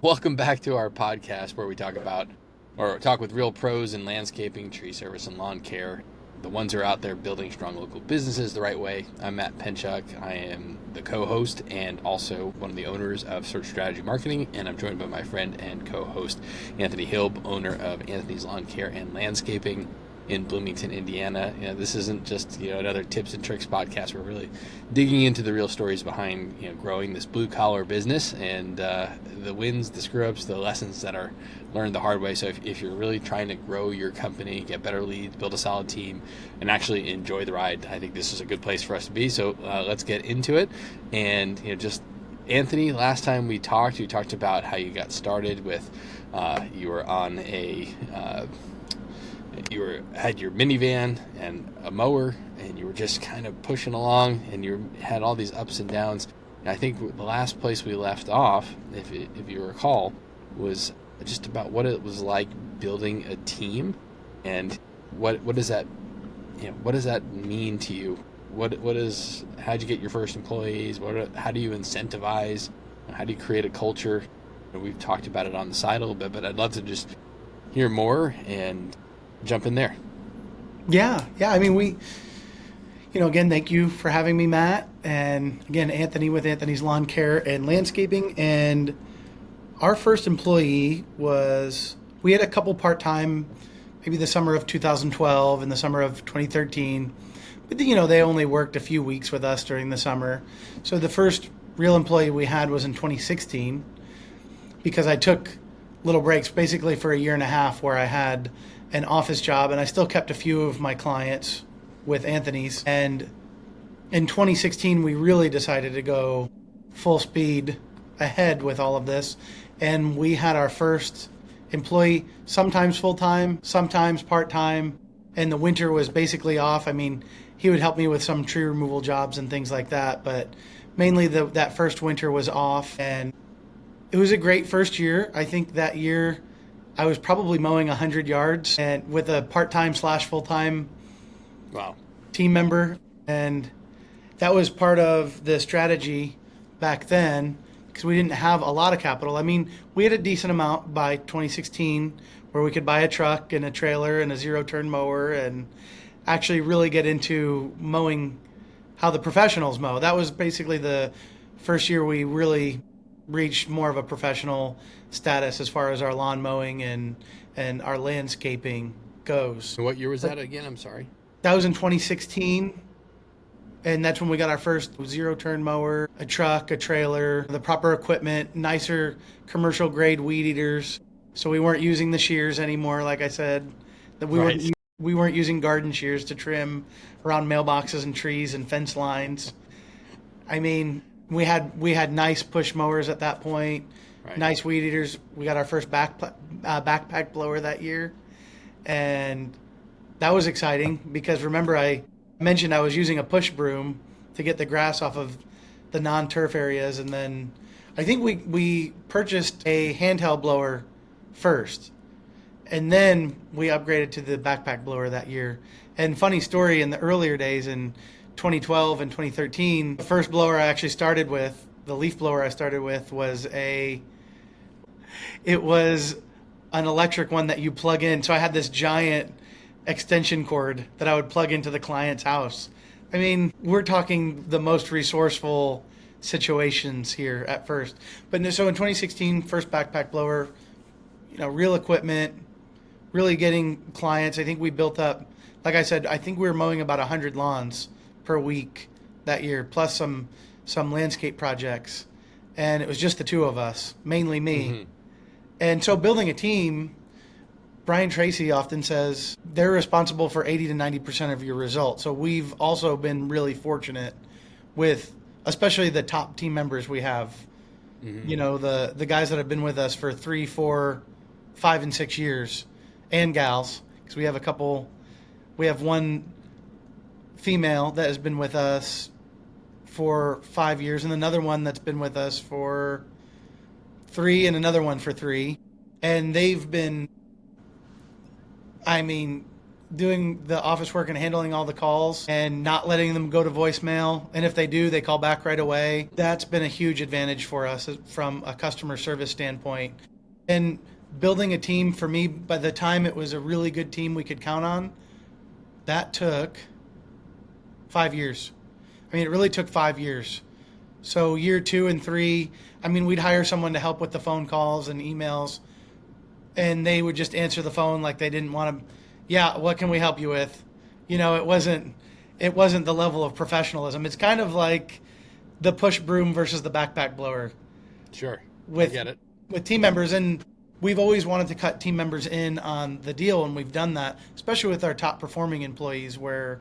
Welcome back to our podcast where we talk with real pros in landscaping, tree service, and lawn care. The ones who are out there building strong local businesses the right way. I'm Matt Penchuk. I am the co-host and also one of the owners of Search Strategy Marketing, and I'm joined by my friend and co-host Anthony Hilb, owner of Anthony's Lawn Care and Landscaping in Bloomington, Indiana. This isn't just another tips and tricks podcast. We're really digging into the real stories behind growing this blue collar business and the wins, the screw ups, the lessons that are learned the hard way. So if you're really trying to grow your company, get better leads, build a solid team, and actually enjoy the ride, I think this is a good place for us to be. So let's get into it. And just Anthony, last time we talked, you talked about how you got started with you were on had your minivan and a mower, and you were just kind of pushing along, and you had all these ups and downs. And I think the last place we left off, if you recall, was just about what it was like building a team, and what does that what does that mean to you? How'd you get your first employees? How do you incentivize? How do you create a culture? We've talked about it on the side a little bit, but I'd love to just hear more and jump in there. Yeah. I mean, again, thank you for having me, Matt. And again, Anthony with Anthony's Lawn Care and Landscaping. And our first employee we had a couple part-time, maybe the summer of 2012 and the summer of 2013. But, they only worked a few weeks with us during the summer. So the first real employee we had was in 2016 because I took little breaks basically for a year and a half where I had an office job, and I still kept a few of my clients with Anthony's. And in 2016, we really decided to go full speed ahead with all of this. And we had our first employee, sometimes full-time, sometimes part-time. And the winter was basically off. I mean, he would help me with some tree removal jobs and things like that. But mainly that first winter was off. And it was a great first year. I think that year I was probably mowing 100 yards and with a part-time / full-time Wow. team member. And that was part of the strategy back then because we didn't have a lot of capital. I mean, we had a decent amount by 2016 where we could buy a truck and a trailer and a zero-turn mower and actually really get into mowing how the professionals mow. That was basically the first year we really reached more of a professional status as far as our lawn mowing and our landscaping goes. So what year was that again? I'm sorry. That was in 2016, and that's when we got our first zero-turn mower, a truck, a trailer, the proper equipment, nicer commercial grade weed eaters. So we weren't using the shears anymore, like I said. That we weren't using garden shears to trim around mailboxes and trees and fence lines. I mean, we had nice push mowers at that point, Right. Nice weed eaters. We got our first backpack blower that year, and that was exciting because remember I mentioned I was using a push broom to get the grass off of the non-turf areas, and then I think we purchased a handheld blower first, and then we upgraded to the backpack blower that year. And funny story, in the earlier days in 2012 and 2013, the first blower I actually started with, the leaf blower I started with, was an electric one that you plug in. So I had this giant extension cord that I would plug into the client's house. I mean, we're talking the most resourceful situations here at first. But so in 2016, first backpack blower, real equipment, really getting clients. I think we built up, like I said, I think we were mowing about 100 lawns per week that year, plus some landscape projects. And it was just the two of us, mainly me. Mm-hmm. And so building a team, Brian Tracy often says they're responsible for 80 to 90% of your results. So we've also been really fortunate with, especially the top team members we have, the guys that have been with us for 3, 4, 5, and 6 years, and gals, because we have one female that has been with us for 5 years and another one that's been with us for 3 and another one for 3. And they've been, I mean, doing the office work and handling all the calls and not letting them go to voicemail. And if they do, they call back right away. That's been a huge advantage for us from a customer service standpoint. And building a team for me, by the time it was a really good team we could count on, that took 5 years. I mean, it really took 5 years. So year 2 and 3, I mean, we'd hire someone to help with the phone calls and emails, and they would just answer the phone like they didn't want to. Yeah, what can we help you with? You know, it wasn't the level of professionalism. It's kind of like the push broom versus the backpack blower. Sure. With, I get it. With team members, and we've always wanted to cut team members in on the deal, and we've done that, especially with our top performing employees, where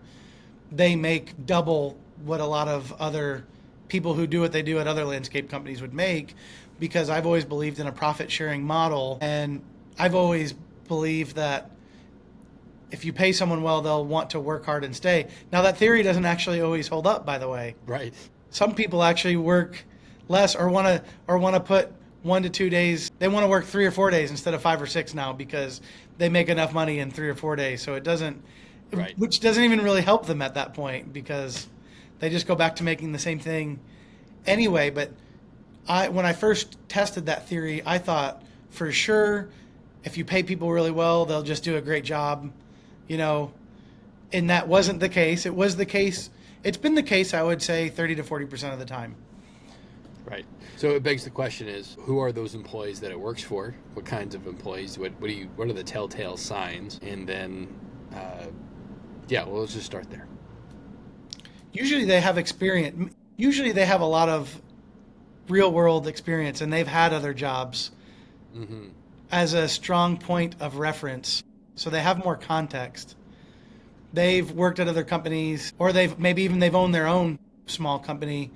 they make double what a lot of other people who do what they do at other landscape companies would make, because I've always believed in a profit sharing model, and I've always believed that if you pay someone well, they'll want to work hard and stay. Now, that theory doesn't actually always hold up, by the way. Right. Some people actually work less or want to put 1 to 2 days. They want to work 3 or 4 days instead of 5 or 6 now because they make enough money in 3 or 4 days. So it doesn't, right. Which doesn't even really help them at that point because they just go back to making the same thing anyway. But when I first tested that theory, I thought for sure if you pay people really well, they'll just do a great job. You know, and that wasn't the case. It was the case. It's been the case, I would say, 30 to 40% of the time. Right. So it begs the question is, who are those employees that it works for? What kinds of employees? What are the telltale signs? And then, let's just start there. Usually they have experience. Usually they have a lot of real world experience and they've had other jobs as a strong point of reference. So they have more context. They've worked at other companies, or they've owned their own small company,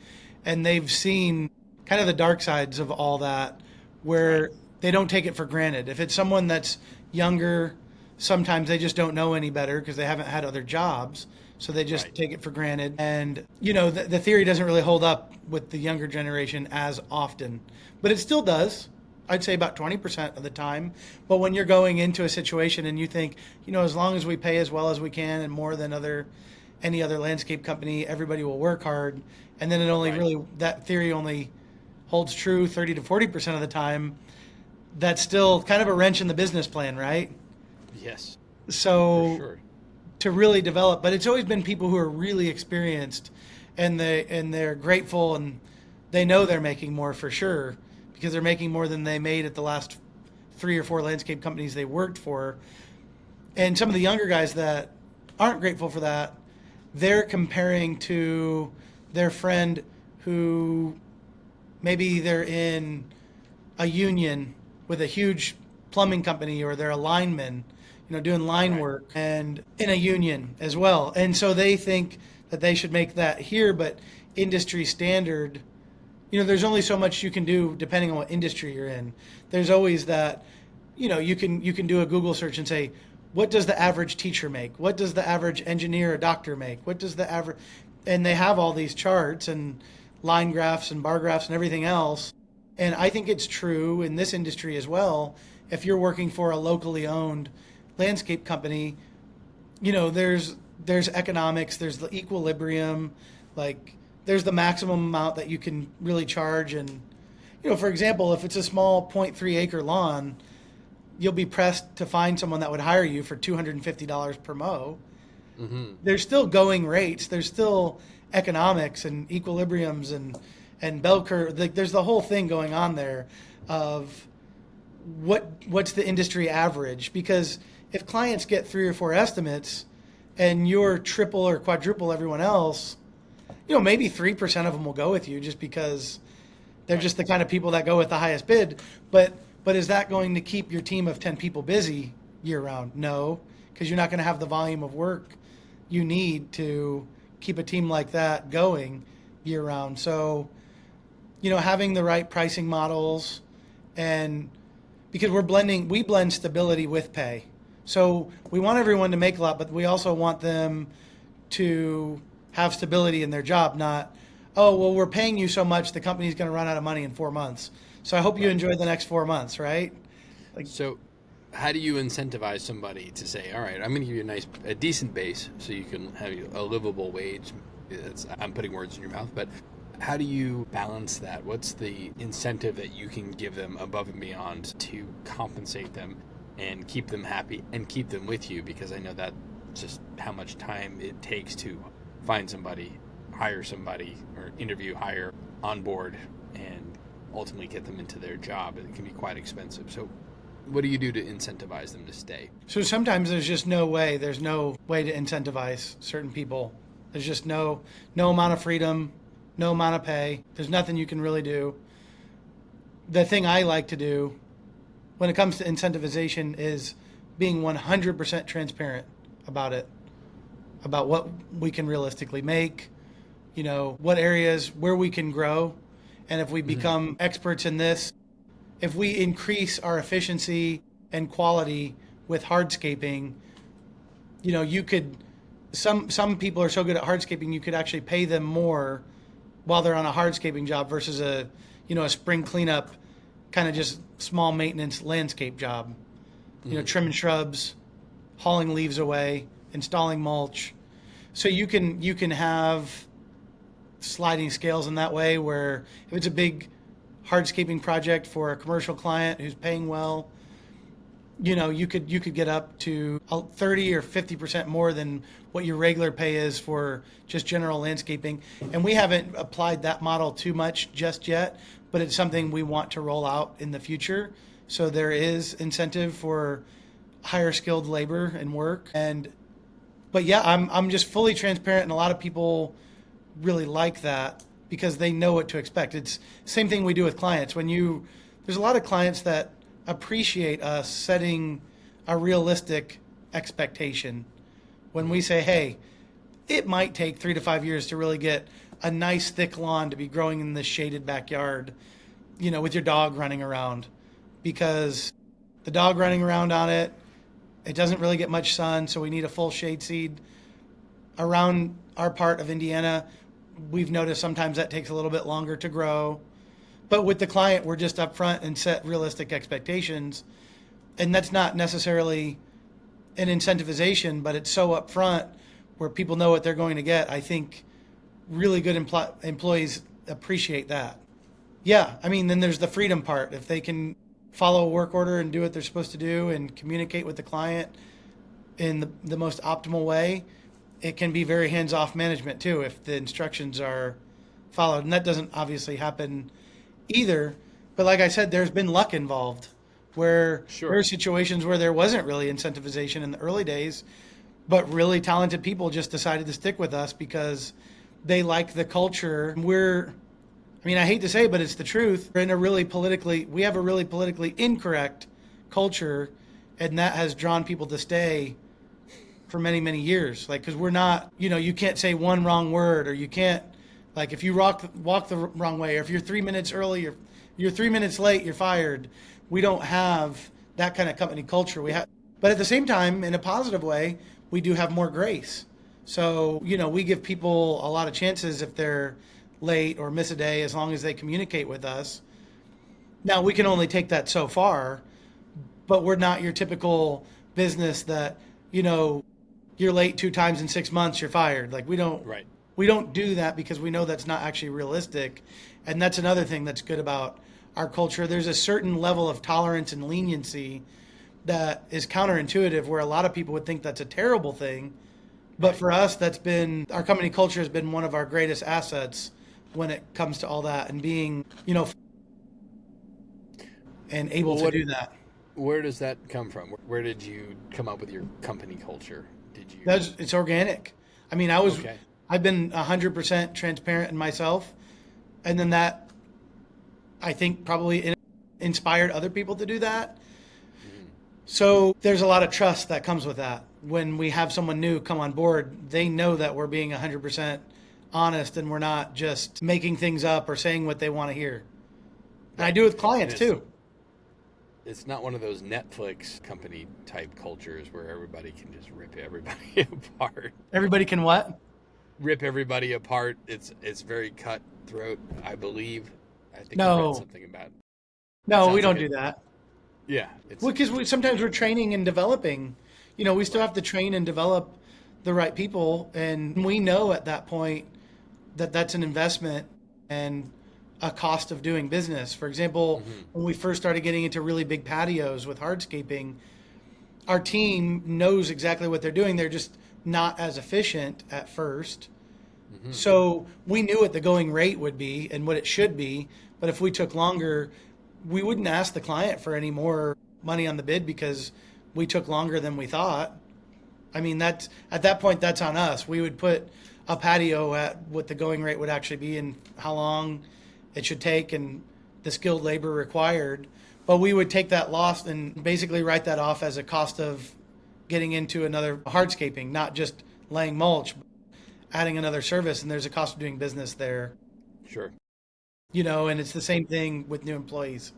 and they've seen kind of the dark sides of all that, where they don't take it for granted. If it's someone that's younger, sometimes they just don't know any better because they haven't had other jobs, so they just take it for granted. And the theory doesn't really hold up with the younger generation as often, but it still does. I'd say about 20% of the time. But when you're going into a situation and you think, as long as we pay as well as we can and more than any other landscape company, everybody will work hard. And then that theory only holds true 30 to 40% of the time. That's still kind of a wrench in the business plan, right? Yes. So for sure. To really develop, but it's always been people who are really experienced and they're grateful and they know they're making more for sure, because they're making more than they made at the last 3 or 4 landscape companies they worked for. And some of the younger guys that aren't grateful for that, they're comparing to their friend who maybe they're in a union with a huge plumbing company, or they're a lineman, doing line work and in a union as well. And so they think that they should make that here, but industry standard, there's only so much you can do depending on what industry you're in. There's always that, you can do a Google search and say, what does the average teacher make? What does the average engineer or doctor make? What does the average, and they have all these charts and line graphs and bar graphs and everything else. And I think it's true in this industry as well. If you're working for a locally owned landscape company, there's economics, there's the equilibrium, like there's the maximum amount that you can really charge. And, for example, if it's a small 0.3 acre lawn, you'll be pressed to find someone that would hire you for $250 per mow. There's still going rates. There's still economics and equilibriums and bell curve. There's the whole thing going on there of what's the industry average. Because if clients get 3 or 4 estimates and you're triple or quadruple everyone else, maybe 3% of them will go with you just because they're just the kind of people that go with the highest bid. But is that going to keep your team of 10 people busy year round? No, because you're not going to have the volume of work you need to keep a team like that going year round. So, having the right pricing models, and because we blend stability with pay. So we want everyone to make a lot, but we also want them to have stability in their job, not, oh, well, we're paying you so much, the company's going to run out of money in 4 months. So I hope you enjoy the next 4 months, right? So how do you incentivize somebody to say, all right, I'm going to give you a decent base so you can have a livable wage? I'm putting words in your mouth, but how do you balance that? What's the incentive that you can give them above and beyond to compensate them and keep them happy and keep them with you? Because I know that just how much time it takes to find somebody, hire somebody, or interview, hire, onboard, and ultimately get them into their job. It can be quite expensive. So what do you do to incentivize them to stay? So sometimes there's just no way. There's no way to incentivize certain people. There's just no amount of freedom, no amount of pay. There's nothing you can really do. The thing I like to do when it comes to incentivization is being 100% transparent about it, about what we can realistically make, what areas where we can grow. And if we become experts in this, if we increase our efficiency and quality with hardscaping, you could, some people are so good at hardscaping, you could actually pay them more while they're on a hardscaping job versus a spring cleanup, kind of just small maintenance landscape job, trimming shrubs, hauling leaves away, installing mulch. So you can have sliding scales in that way, where if it's a big hardscaping project for a commercial client who's paying well, you could get up to 30 or 50% more than what your regular pay is for just general landscaping. And we haven't applied that model too much just yet, but it's something we want to roll out in the future. So there is incentive for higher skilled labor and work. But yeah, I'm just fully transparent, and a lot of people really like that because they know what to expect. It's the same thing we do with clients. There's a lot of clients that appreciate us setting a realistic expectation. When we say, hey, it might take 3 to 5 years to really get a nice thick lawn to be growing in this shaded backyard, with your dog running around, because the dog running around on it doesn't really get much sun. So we need a full shade seed. Around our part of Indiana, we've noticed sometimes that takes a little bit longer to grow. But with the client, we're just upfront and set realistic expectations. And that's not necessarily an incentivization, but it's so upfront where people know what they're going to get. I think really good employees appreciate that. Yeah, then there's the freedom part. If they can follow a work order and do what they're supposed to do and communicate with the client in the most optimal way, it can be very hands-off management too if the instructions are followed. And that doesn't obviously happen either. But like I said, there's been luck involved where there are situations where there wasn't really incentivization in the early days, but really talented people just decided to stick with us because they like the culture. I hate to say it, but it's the truth. We have a really politically incorrect culture, and that has drawn people to stay for many, many years. Because we're not, you can't say one wrong word, or you can't, if you walk the wrong way, or if you're 3 minutes early, or you're 3 minutes late, you're fired. We don't have that kind of company culture. But at the same time, in a positive way, we do have more grace. So, we give people a lot of chances if they're late or miss a day, as long as they communicate with us. Now, we can only take that so far, but we're not your typical business that, you're late 2 times in 6 months, you're fired. We don't do that because we know that's not actually realistic. And that's another thing that's good about our culture. There's a certain level of tolerance and leniency that is counterintuitive, where a lot of people would think that's a terrible thing. But for us, our company culture has been one of our greatest assets when it comes to all that, and being, and able to do that. Where does that come from? Where did you come up with your company culture? It's organic. I've been 100% transparent in myself. And then that, I think, probably inspired other people to do that. So there's a lot of trust that comes with that. When we have someone new come on board, they know that we're being 100% honest, and we're not just making things up or saying what they want to hear. And I do with clients too. It's not one of those Netflix company type cultures where everybody can just rip everybody apart. Everybody can what? Rip everybody apart. It's very cutthroat, I believe. I think No. I read something about it. No, we don't do that. Yeah, it's Well, because sometimes we're training and developing. We still right. have to train and develop the right people, and we know at that point that that's an investment and a cost of doing business. For example, Hmm. when we first started getting into really big patios with hardscaping, our team knows exactly what they're doing. They're just not as efficient at first. Hmm. So we knew what the going rate would be and what it should be. But if we took longer, we wouldn't ask the client for any more money on the bid because we took longer than we thought. I mean, that's at that point, that's on us. We would put a patio at what the going rate would actually be and how long it should take and the skilled labor required. But we would take that loss and basically write that off as a cost of getting into another hardscaping, not just laying mulch, adding another service. And there's a cost of doing business there, Sure. and it's the same thing with new employees.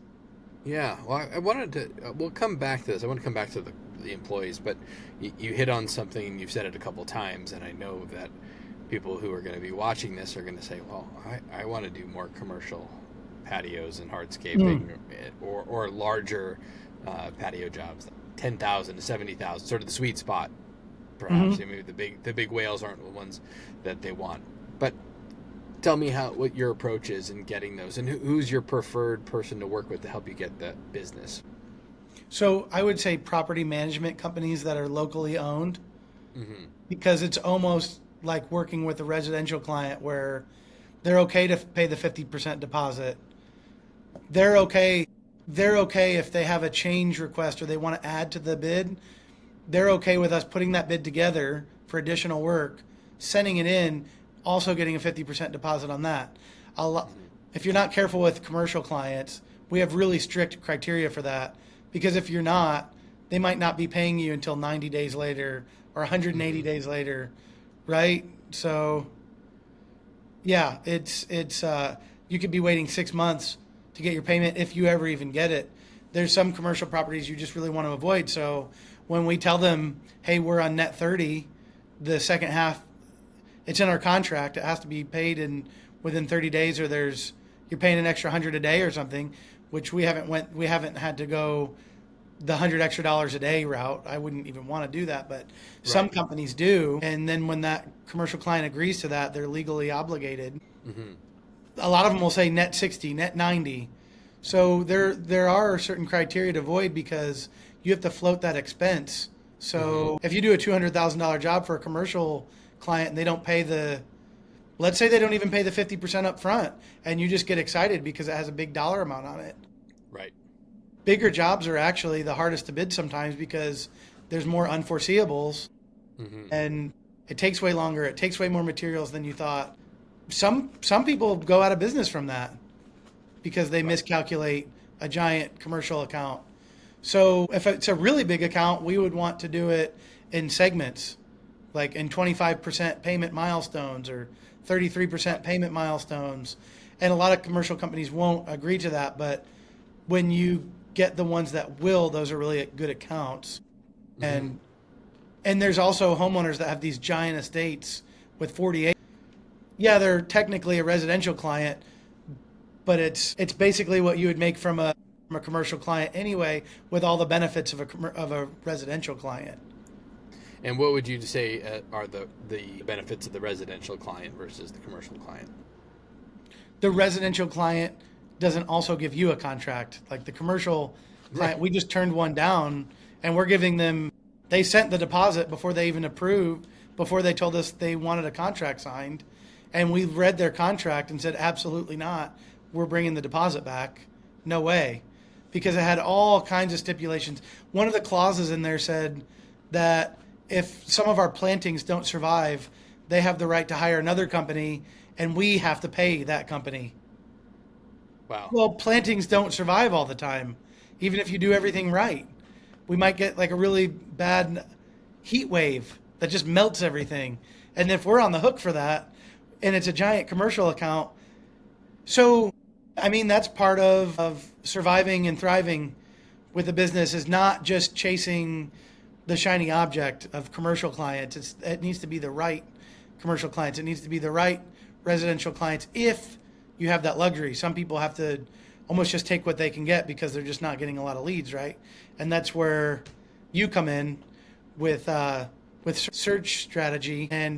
Yeah, well, I wanted to. We'll come back to this. I want to come back to the employees, but you hit on something. You've said it a couple times, and I know that people who are going to be watching this are going to say, "Well, I want to do more commercial patios and Mm. hardscaping, or larger patio jobs, 10,000 to 70,000, sort of the sweet spot, perhaps. Hmm. I mean, the big whales aren't the ones that they want, but tell me what your approach is in getting those, and who's your preferred person to work with to help you get the business. So I would say property management companies that are locally owned Hmm. because it's almost like working with a residential client where they're okay to pay the 50% deposit. They're okay. They're okay if they have a change request or they want to add to the bid. They're okay with us putting that bid together for additional work, sending it in, also getting a 50% deposit on that. A lo- Hmm. if you're not careful with commercial clients, we have really strict criteria for that because if you're not, they might not be paying you until 90 days later or 180 Hmm. days later, right? So, yeah, you could be waiting 6 months to get your payment if you ever even get it. There's some commercial properties you just really want to avoid. So when we tell them, hey, we're on net 30, the second half, it's in our contract. It has to be paid in within 30 days, or you're paying an extra 100 a day or something, which we haven't had to go the $100 extra a day route. I wouldn't even want to do that, but some Right. companies do. And then when that commercial client agrees to that, they're legally obligated. Hmm. A lot of them will say net 60, net 90. So there are certain criteria to avoid because you have to float that expense. Hmm. So if you do a $200,000 job for a commercial client and they don't pay let's say they don't even pay the 50% up front and you just get excited because it has a big dollar amount on it. Right. Bigger jobs are actually the hardest to bid sometimes because there's more unforeseeables Hmm. and it takes way longer. It takes way more materials than you thought. Some people go out of business from that because they Right. miscalculate a giant commercial account. So if it's a really big account, we would want to do it in segments, like in 25% payment milestones or 33% Right. payment milestones. And a lot of commercial companies won't agree to that, but when you get the ones that will, those are really good accounts. Hmm. And and there's also homeowners that have these giant estates with 40 acres. Yeah, they're technically a residential client, but it's basically what you would make from a commercial client anyway, with all the benefits of a residential client. And what would you say are the benefits of the residential client versus the commercial client? The residential client doesn't also give you a contract. Like the commercial Yeah. client, we just turned one down and we're giving them, they sent the deposit before they even approved, before they told us they wanted a contract signed. And we read their contract and said, absolutely not. We're bringing the deposit back. No way. Because it had all kinds of stipulations. One of the clauses in there said that if some of our plantings don't survive, they have the right to hire another company and we have to pay that company. Wow. Well, plantings don't survive all the time, even if you do everything right. We might get like a really bad heat wave that just melts everything. And if we're on the hook for that, and it's a giant commercial account, so I mean that's part of surviving and thriving with a business is not just chasing the shiny object of commercial clients. It needs to be the right commercial clients. It needs to be the right residential clients if you have that luxury. Some people have to almost just take what they can get because they're just not getting a lot of leads, right? And that's where you come in with search strategy, and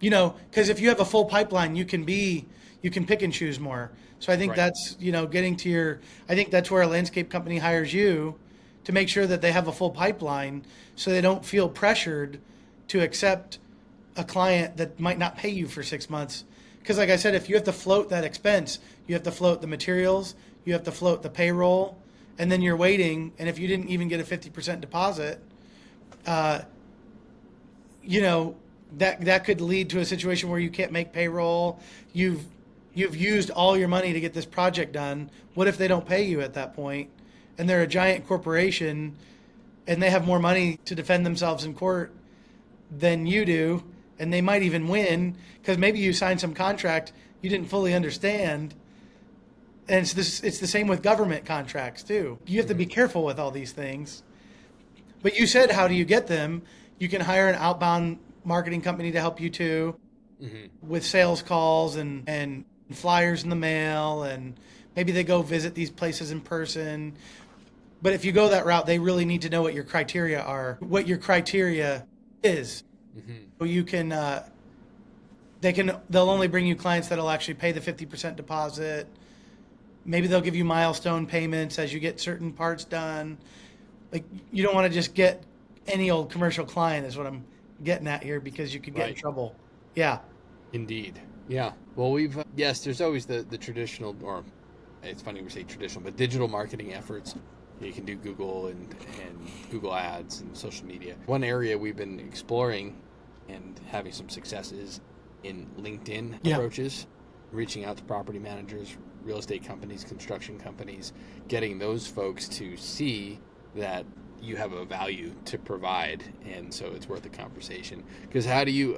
because if you have a full pipeline, you can pick and choose more. So I think that's getting to I think that's where a landscape company hires you to make sure that they have a full pipeline, so they don't feel pressured to accept a client that might not pay you for 6 months. Because like I said, if you have to float that expense, you have to float the materials, you have to float the payroll, and then you're waiting. And if you didn't even get a 50% deposit, that could lead to a situation where you can't make payroll. You've used all your money to get this project done. What if they don't pay you at that point? And they're a giant corporation and they have more money to defend themselves in court than you do, and they might even win because maybe you signed some contract you didn't fully understand. And it's the same with government contracts too. You have to be careful with all these things. But you said, how do you get them? You can hire an outbound marketing company to help you too, with sales calls and flyers in the mail, and maybe they go visit these places in person. But if you go that route, they really need to know what your criteria are, what your criteria is. So you can, they'll only bring you clients that'll actually pay the 50% deposit. Maybe they'll give you milestone payments as you get certain parts done. Like, you don't want to just get any old commercial client is what I'm getting at here, because you could get in trouble. Yeah. Indeed. Yeah. Well, yes, there's always the traditional, or it's funny we say traditional, but digital marketing efforts. You can do Google and Google Ads and social media. One area we've been exploring and having some success is in LinkedIn approaches, reaching out to property managers, real estate companies, construction companies, getting those folks to see that you have a value to provide, and so it's worth a conversation. Because how do you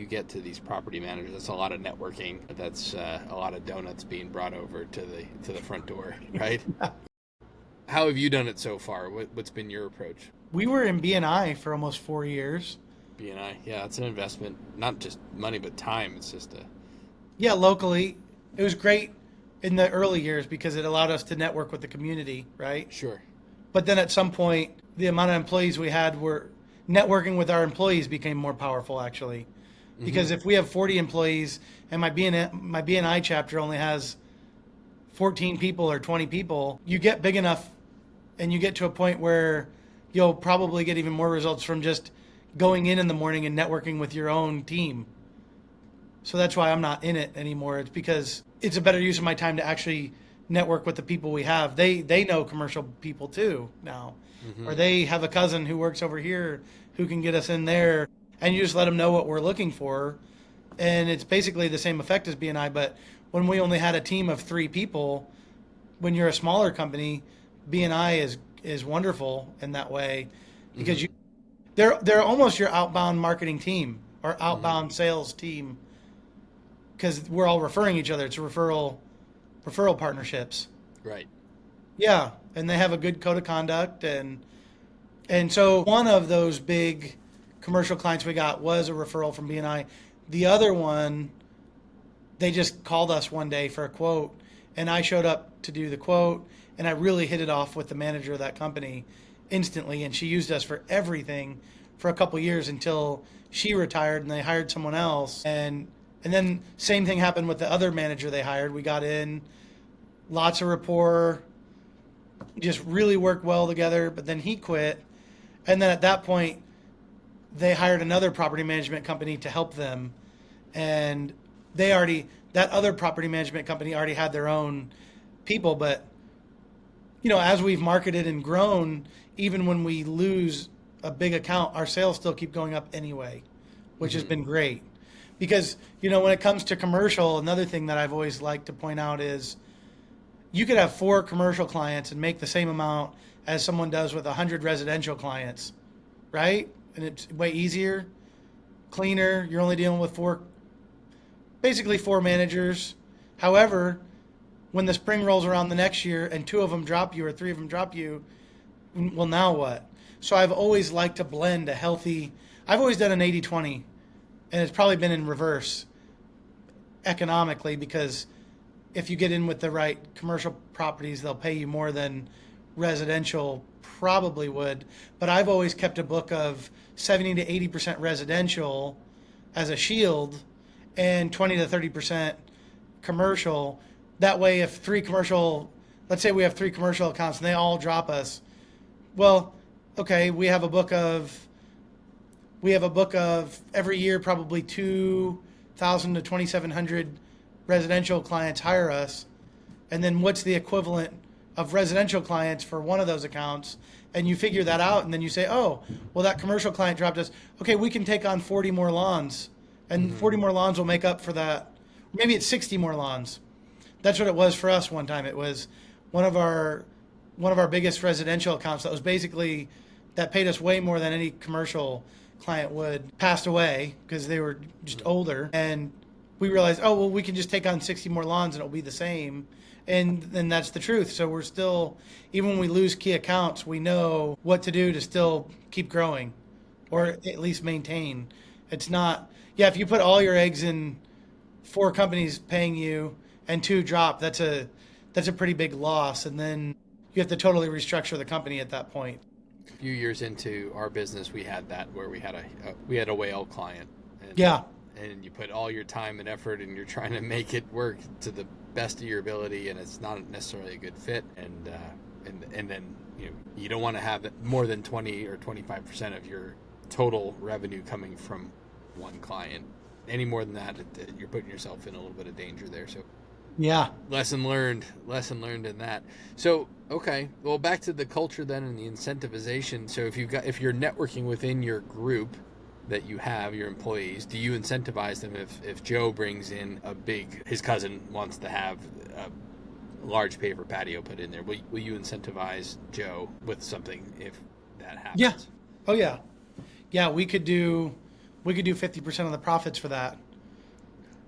get to these property managers? That's a lot of networking. That's a lot of donuts being brought over to the front door, right? How have you done it so far? What's been your approach? We were in BNI for almost 4 years. BNI, yeah, it's an investment, not just money but time. It's just locally, it was great in the early years because it allowed us to network with the community, right? Sure. But then at some point, the amount of employees we had were networking with our employees became more powerful, actually. Because if we have 40 employees and my BNI chapter only has 14 people or 20 people, you get big enough and you get to a point where you'll probably get even more results from just going in the morning and networking with your own team. So that's why I'm not in it anymore. It's because it's a better use of my time to actually network with the people we have. They know commercial people too now, or they have a cousin who works over here who can get us in there, and you just let them know what we're looking for. And it's basically the same effect as BNI, but when we only had a team of 3 people, when you're a smaller company, BNI is wonderful in that way, because they're almost your outbound marketing team or outbound sales team, because we're all referring each other. It's referral partnerships. Right. Yeah, and they have a good code of conduct, and so one of those big commercial clients we got was a referral from BNI. The other one, they just called us one day for a quote, and I showed up to do the quote, and I really hit it off with the manager of that company instantly, and she used us for everything for a couple years until she retired and they hired someone else. And then same thing happened with the other manager they hired. We got in, lots of rapport, just really worked well together, but then he quit. And then at that point, they hired another property management company to help them. And that other property management company already had their own people. But, as we've marketed and grown, even when we lose a big account, our sales still keep going up anyway, which has been great. Because, when it comes to commercial, another thing that I've always liked to point out is you could have 4 commercial clients and make the same amount as someone does with 100 residential clients, right? And it's way easier, cleaner. You're only dealing with 4 managers. However, when the spring rolls around the next year and 2 of them drop you or 3 of them drop you, well, now what? So I've always liked to blend I've always done an 80-20, and it's probably been in reverse economically, because if you get in with the right commercial properties, they'll pay you more than residential probably would. But I've always kept a book of 70 to 80% residential as a shield and 20 to 30% commercial. That way, if let's say we have 3 commercial accounts and they all drop us, well, okay, we have a book of every year probably 2,000 to 2,700 residential clients hire us, and then what's the equivalent of residential clients for one of those accounts, and you figure that out, and then you say, oh, well, that commercial client dropped us. Okay, we can take on 40 more lawns, and 40 more lawns will make up for that. Maybe it's 60 more lawns. That's what it was for us one time. It was one of our biggest residential accounts that paid us way more than any commercial client would, passed away because they were just older, and we realized, oh, well, we can just take on 60 more lawns and it'll be the same. And then that's the truth. So we're still, even when we lose key accounts, we know what to do to still keep growing or at least maintain. It's not, if you put all your eggs in 4 companies paying you and 2 drop, that's a pretty big loss. And then you have to totally restructure the company at that point. A few years into our business, we had that where we had a whale client. And you put all your time and effort and you're trying to make it work to the best of your ability, and it's not necessarily a good fit. And then you don't want to have more than 20 or 25% of your total revenue coming from one client. Any more than that, you're putting yourself in a little bit of danger there. So lesson learned in that. So okay, well, back to the culture then and the incentivization. So if you're networking within your group that you have, your employees, do you incentivize them if Joe brings in his cousin wants to have a large paver patio put in there, will you incentivize Joe with something if that happens? Yeah. Oh yeah. Yeah, we could do 50% of the profits for that.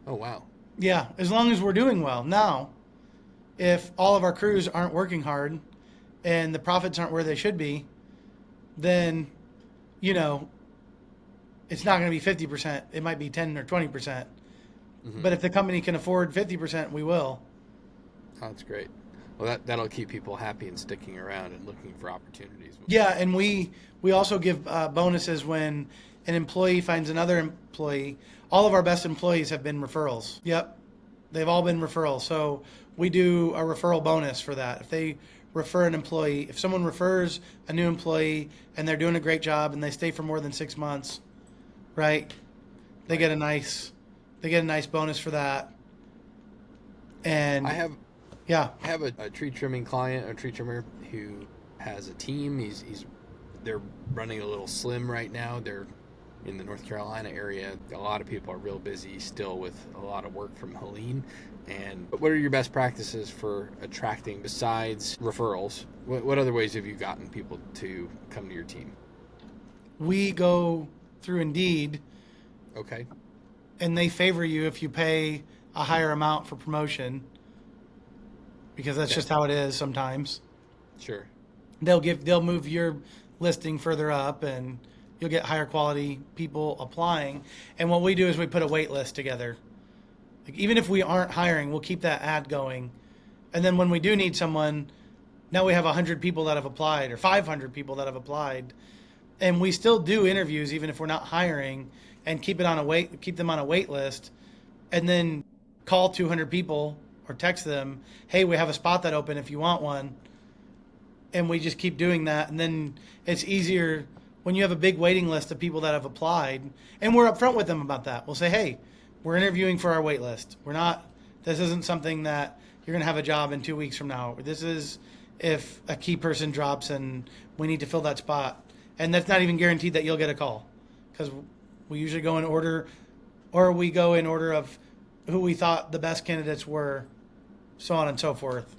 Oh wow. Yeah, as long as we're doing well. Now, if all of our crews aren't working hard and the profits aren't where they should be, then it's not going to be 50%. It might be 10 or 20%. Mm-hmm. But if the company can afford 50%, we will. Oh, that's great. Well, that'll keep people happy and sticking around and looking for opportunities. Yeah, and we also give bonuses when an employee finds another employee. All of our best employees have been referrals. Yep, they've all been referrals. So we do a referral bonus for that. If they refer an employee, if someone refers a new employee and they're doing a great job and they stay for more than 6 months, right? They get a nice bonus for that. And I have a tree trimming client, a tree trimmer who has a team. They're running a little slim right now. They're in the North Carolina area. A lot of people are real busy still with a lot of work from Helene. But what are your best practices for attracting besides referrals? What other ways have you gotten people to come to your team? We go through Indeed. Okay. And they favor you if you pay a higher amount for promotion, because that's just how it is sometimes. Sure. They'll move your listing further up and you'll get higher quality people applying. And what we do is we put a wait list together. Like, even if we aren't hiring, we'll keep that ad going. And then when we do need someone, now we have 100 people that have applied or 500 people that have applied. And we still do interviews even if we're not hiring, and keep them on a wait list, and then call 200 people or text them, hey, we have a spot that open if you want one. And we just keep doing that. And then it's easier when you have a big waiting list of people that have applied, and we're upfront with them about that. We'll say, hey, we're interviewing for our wait list. This isn't something that you're going to have a job in 2 weeks from now. This is if a key person drops and we need to fill that spot. And that's not even guaranteed that you'll get a call, because we usually go in order, or we go in order of who we thought the best candidates were, so on and so forth.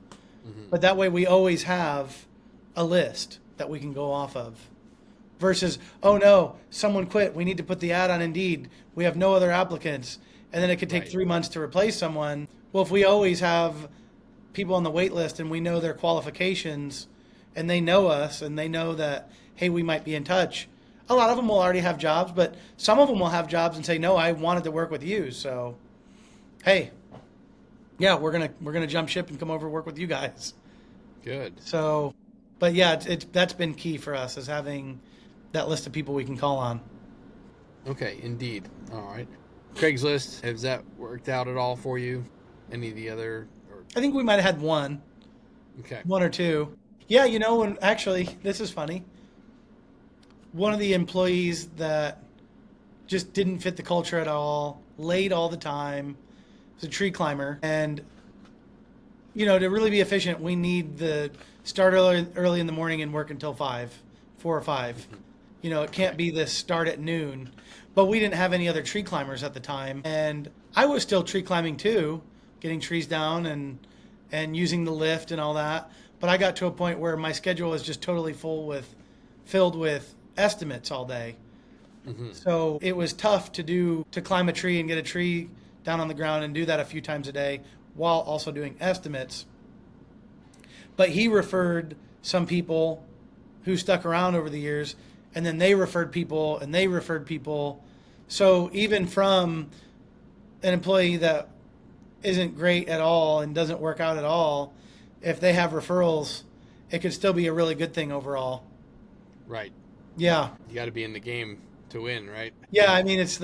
Mm-hmm. But that way we always have a list that we can go off of, versus, oh no, someone quit, we need to put the ad on Indeed, we have no other applicants, and then it could take 3 months to replace someone. Well, if we always have people on the wait list and we know their qualifications and they know us and they know that, hey, we might be in touch, a lot of them will already have jobs, but some of them will have jobs and say, no, I wanted to work with you. So, hey, yeah, we're gonna jump ship and come over and work with you guys. Good. So, but yeah, that's been key for us is having that list of people we can call on. Okay, indeed. All right. Craigslist, has that worked out at all for you? Any of the other? Or I think we might have had okay. one or two. Yeah, and actually, this is funny. One of the employees that just didn't fit the culture at all, late all the time, was a tree climber, and to really be efficient, we need the start early in the morning and work until 4 or 5. It can't Okay. be this start at noon. But we didn't have any other tree climbers at the time, and I was still tree climbing too, getting trees down and using the lift and all that. But I got to a point where my schedule was just totally filled with estimates all day. Hmm. So it was tough to climb a tree and get a tree down on the ground and do that a few times a day while also doing estimates. But he referred some people who stuck around over the years, and then they referred people and they referred people. So even from an employee that isn't great at all and doesn't work out at all, if they have referrals, it could still be a really good thing overall. Right. Yeah. You got to be in the game to win, right? Yeah, I mean, it's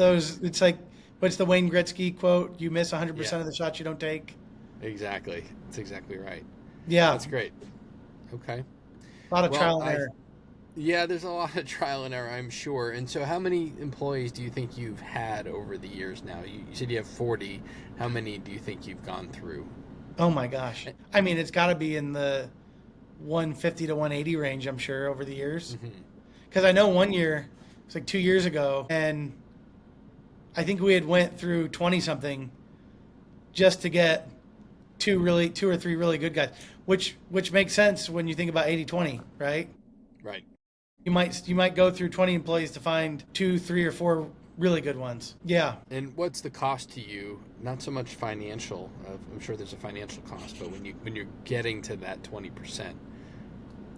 like, what's the Wayne Gretzky quote? You miss 100% Yeah, of the shots you don't take. exactly. That's exactly right. Yeah, That's great. Okay. a lot of Well, trial and error. yeah, there's a lot of trial and error, I'm sure. And so, how many employees do you think you've had over the years now? You said you have 40. How many do you think you've gone through? Oh my gosh. I mean, it's got to be in the 150 to 180 range, I'm sure, over the years. Hmm. Because I know one year, it's like 2 years ago, and I think we had went through 20 something just to get two or three really good guys, which makes sense when you think about 80/20, right? Right. You might go through 20 employees to find two, three, or four really good ones. Yeah. And what's the cost to you? Not so much financial. I'm sure there's a financial cost, but when you're getting to that 20%,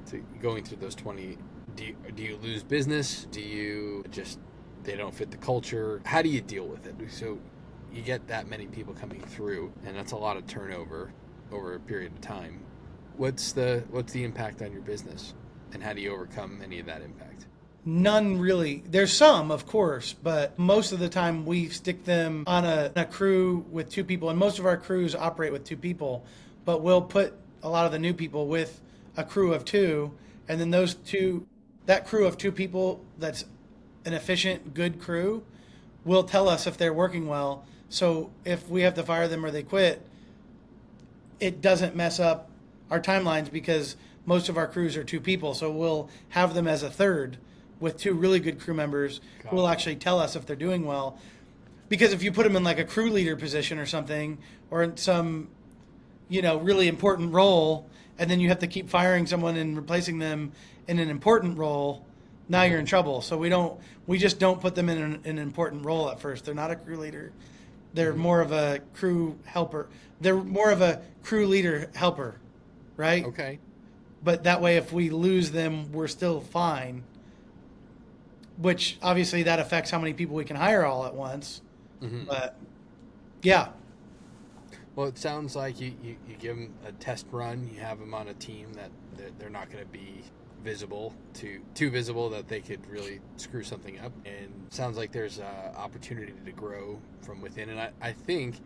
to going through those 20, do you lose business? Do you just they don't fit the culture? How do you deal with it? So you get that many people coming through, and that's a lot of turnover over a period of time. What's the impact on your business, and how do you overcome any of that impact? None really. There's some, of course, but most of the time we stick them on a crew with two people, and most of our crews operate with two people, but we'll put a lot of the new people with a crew of two, and then that crew of two people that's an efficient, good crew will tell us if they're working well. So if we have to fire them or they quit, it doesn't mess up our timelines because most of our crews are two people. So we'll have them as a third with two really good crew members who will Gotcha. actually tell us if they're doing well. Because if you put them in like a crew leader position or something, or in some, really important role, and then you have to keep firing someone and replacing them in an important role, now you're in trouble. So we just don't put them in an important role at first. They're not a crew leader. They're Hmm. more of a crew helper. They're more of a crew leader helper, right? Okay. But that way, if we lose them, we're still fine. Which obviously that affects how many people we can hire all at once. Hmm. But yeah, Well, it sounds like you give them a test run. You have them on a team that they're not going to be visible too visible that they could really screw something up. And it sounds like there's a opportunity to grow from within. And I think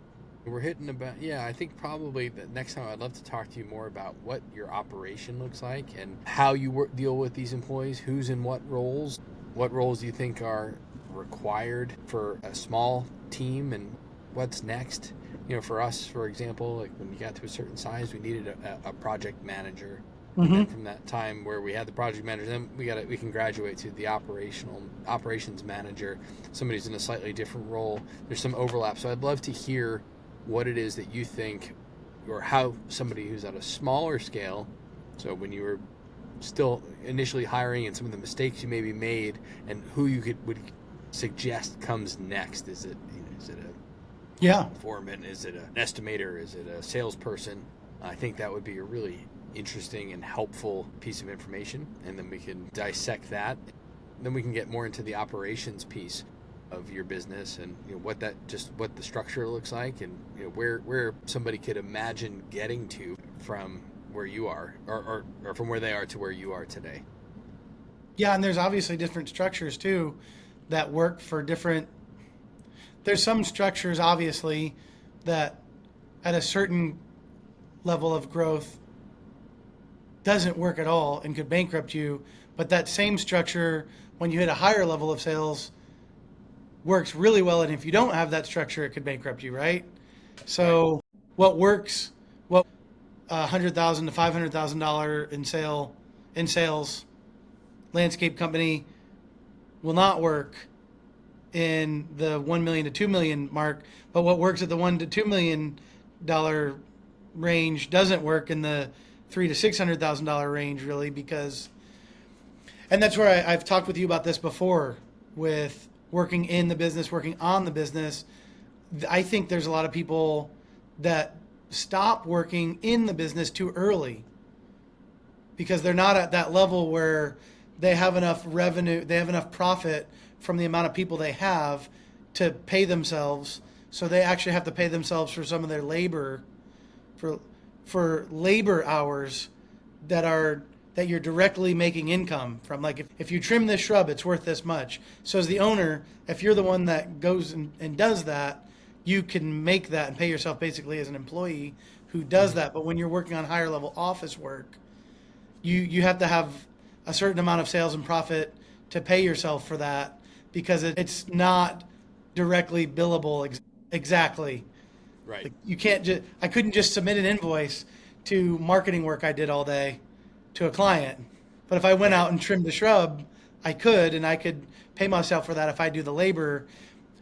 we're hitting about I think probably the next time I'd love to talk to you more about what your operation looks like and how you deal with these employees, who's in what roles. What roles do you think are required for a small team, and what's next? For us, for example, like when we got to a certain size, we needed a project manager. And then hmm from that time where we had the project manager, then we can graduate to the operations manager. Somebody's in a slightly different role. There's some overlap. So I'd love to hear what it is that you think, or how somebody who's at a smaller scale. So when you were still initially hiring, and some of the mistakes you maybe made, and who you would suggest comes next. Is it a yeah, foreman? Is it an estimator? Is it a salesperson? I think that would be a really interesting and helpful piece of information, and then we can dissect that. Then we can get more into the operations piece. of your business and what the structure looks like, and where somebody could imagine getting to from where you are, or from where they are to where you are today. Yeah, and there's obviously different structures too that work for different. There's some structures obviously that at a certain level of growth doesn't work at all and could bankrupt you, but that same structure when you hit a higher level of sales works really well, and if you don't have that structure it could bankrupt you, right? So what works, what $100,000 to $500,000 in sales landscape company will not work in the $1 million to $2 million mark, but what works at the $1 to $2 million range doesn't work in the $300,000 to $600,000 range, really, because, and that's where I've talked with you about this before with working in the business, working on the business. I think there's a lot of people that stop working in the business too early because they're not at that level where they have enough revenue, they have enough profit from the amount of people they have to pay themselves. So they actually have to pay themselves for some of their labor, for labor hours that you're directly making income from. Like if you trim this shrub, it's worth this much. So as the owner, if you're the one that goes and does that, you can make that and pay yourself basically as an employee who does that. But when you're working on higher level office work, you have to have a certain amount of sales and profit to pay yourself for that because it's not directly billable exactly. Right. Like you can't I couldn't just submit an invoice to marketing work I did all day to a client. But if I went out and trimmed the shrub, I could, and I could pay myself for that if I do the labor.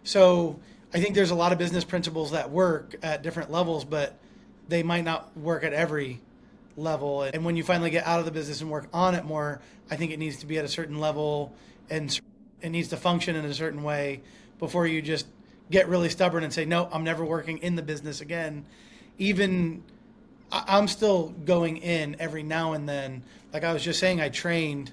So I think there's a lot of business principles that work at different levels, but they might not work at every level. And when you finally get out of the business and work on it more, I think it needs to be at a certain level and it needs to function in a certain way before you just get really stubborn and say, no, I'm never working in the business again. Even I'm still going in every now and then. Like I was just saying, I trained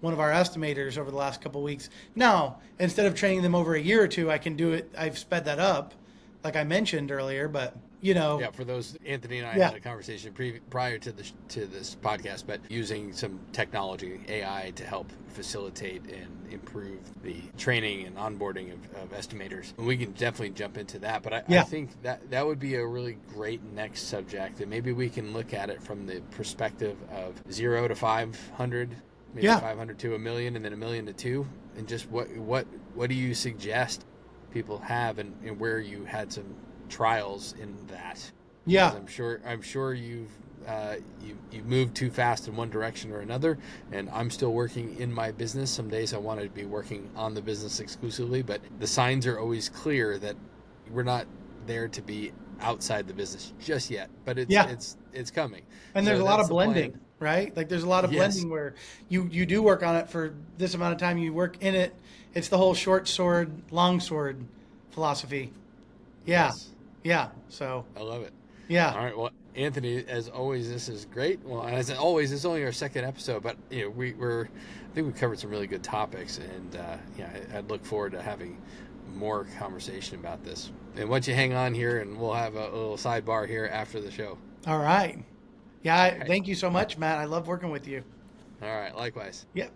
one of our estimators over the last couple of weeks. Now, instead of training them over a year or two, I can do it. I've sped that up, like I mentioned earlier, but Yeah, for those, Anthony and I had a conversation prior to this podcast, but using some technology, AI, to help facilitate and improve the training and onboarding of estimators. And we can definitely jump into that, but I think that would be a really great next subject, and maybe we can look at it from the perspective of 0 to 500, maybe 500 to $1 million, and then $1 million to $2 million, and just what do you suggest people have, and where you had some trials in that. Yeah, because I'm sure you've moved too fast in one direction or another, and I'm still working in my business. Some days I want to be working on the business exclusively, but the signs are always clear that we're not there to be outside the business just yet, but it's coming. And there's a lot of blending, right? Like there's a lot of blending where you do work on it for this amount of time, you work in it. It's the whole short sword, long sword philosophy. Yeah. Yes. Yeah. So I love it. Yeah. All right. Well, Anthony, as always, this is great. Well, as always, it's only our second episode, but I think we covered some really good topics, and I'd look forward to having more conversation about this. And once you hang on here, and we'll have a little sidebar here after the show. All right. Yeah. Thank you so much, Matt. I love working with you. All right. Likewise. Yep.